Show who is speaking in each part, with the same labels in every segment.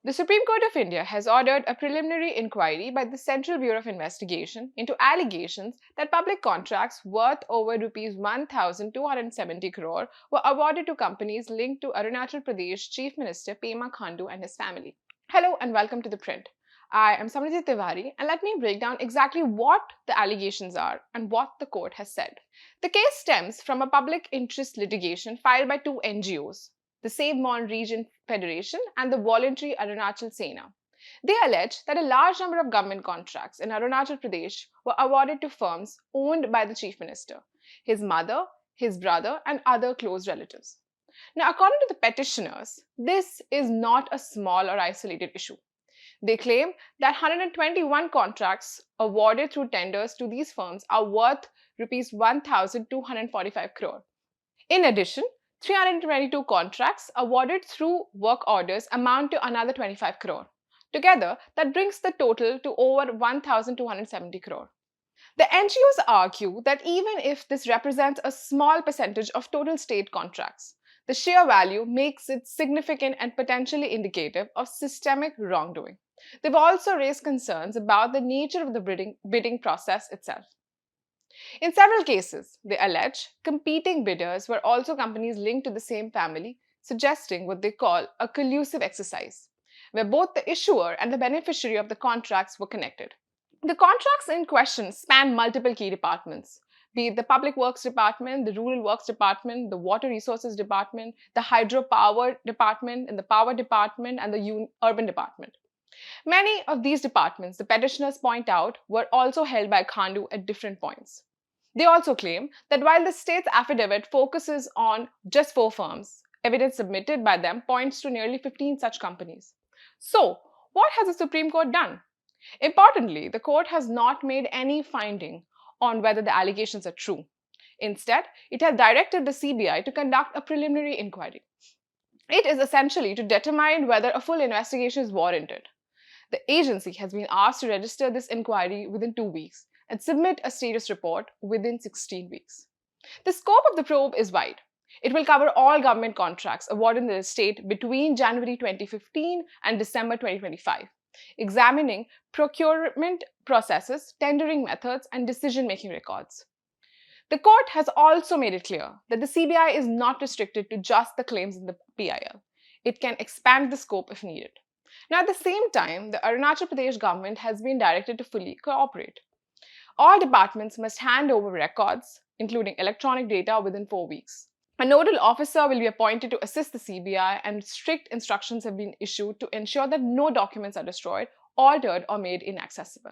Speaker 1: The Supreme Court of India has ordered a preliminary inquiry by the Central Bureau of Investigation into allegations that public contracts worth over Rs 1,270 crore were awarded to companies linked to Arunachal Pradesh Chief Minister Pema Khandu and his family. Hello and welcome to The Print. I am Samriti Tiwari and let me break down exactly what the allegations are and what the court has said. The case stems from a public interest litigation filed by two NGOs, the Save Mon Region Federation and the voluntary Arunachal CM. They allege that a large number of government contracts in Arunachal Pradesh were awarded to firms owned by the Chief Minister, his mother, his brother, and other close relatives. Now, according to the petitioners, this is not a small or isolated issue. They claim that 121 contracts awarded through tenders to these firms are worth Rs 1,245 crore. In addition, 322 contracts awarded through work orders amount to another 25 crore. Together, that brings the total to over 1,270 crore. The NGOs argue that even if this represents a small percentage of total state contracts, the sheer value makes it significant and potentially indicative of systemic wrongdoing. They've also raised concerns about the nature of the bidding process itself. In several cases, they allege competing bidders were also companies linked to the same family, suggesting what they call a collusive exercise, where both the issuer and the beneficiary of the contracts were connected. The contracts in question span multiple key departments, be it the Public Works Department, the Rural Works Department, the Water Resources Department, the Hydropower Department, and the Power Department, and the Urban Department. Many of these departments, the petitioners point out, were also held by Khandu at different points. They also claim that while the state's affidavit focuses on just 4 firms, evidence submitted by them points to nearly 15 such companies. So, what has the Supreme Court done? Importantly, the court has not made any finding on whether the allegations are true. Instead, it has directed the CBI to conduct a preliminary inquiry. It is essentially to determine whether a full investigation is warranted. The agency has been asked to register this inquiry within 2 weeks and submit a status report within 16 weeks. The scope of the probe is wide. It will cover all government contracts awarded in the state between January 2015 and December 2025, examining procurement processes, tendering methods, and decision-making records. The court has also made it clear that the CBI is not restricted to just the claims in the PIL. It can expand the scope if needed. Now, at the same time, the Arunachal Pradesh government has been directed to fully cooperate. All departments must hand over records, including electronic data, within 4 weeks. A nodal officer will be appointed to assist the CBI, and strict instructions have been issued to ensure that no documents are destroyed, altered, or made inaccessible.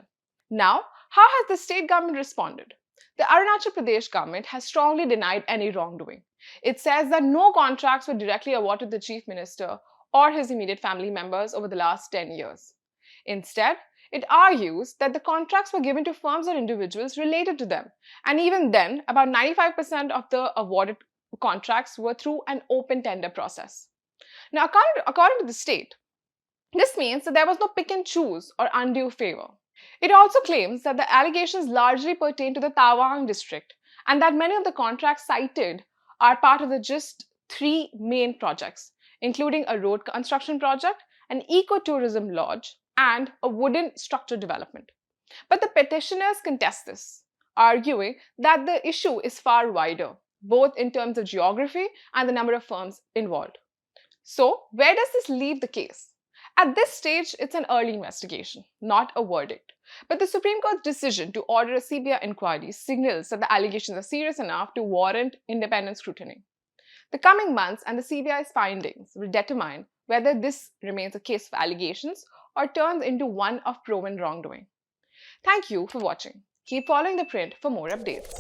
Speaker 1: Now, how has the state government responded? The Arunachal Pradesh government has strongly denied any wrongdoing. It says that no contracts were directly awarded to the Chief Minister or his immediate family members over the last 10 years. Instead, it argues that the contracts were given to firms or individuals related to them, and even then, about 95% of the awarded contracts were through an open tender process. Now, according to the state, this means that there was no pick and choose or undue favor. It also claims that the allegations largely pertain to the Tawang district and that many of the contracts cited are part of the just 3 main projects, including a road construction project, an ecotourism lodge, and a wooden structure development. But the petitioners contest this, arguing that the issue is far wider, both in terms of geography and the number of firms involved. So, where does this leave the case? At this stage, it's an early investigation, not a verdict. But the Supreme Court's decision to order a CBI inquiry signals that the allegations are serious enough to warrant independent scrutiny. The coming months and the CBI's findings will determine whether this remains a case of allegations or turns into one of proven wrongdoing. Thank you for watching. Keep following The Print for more updates.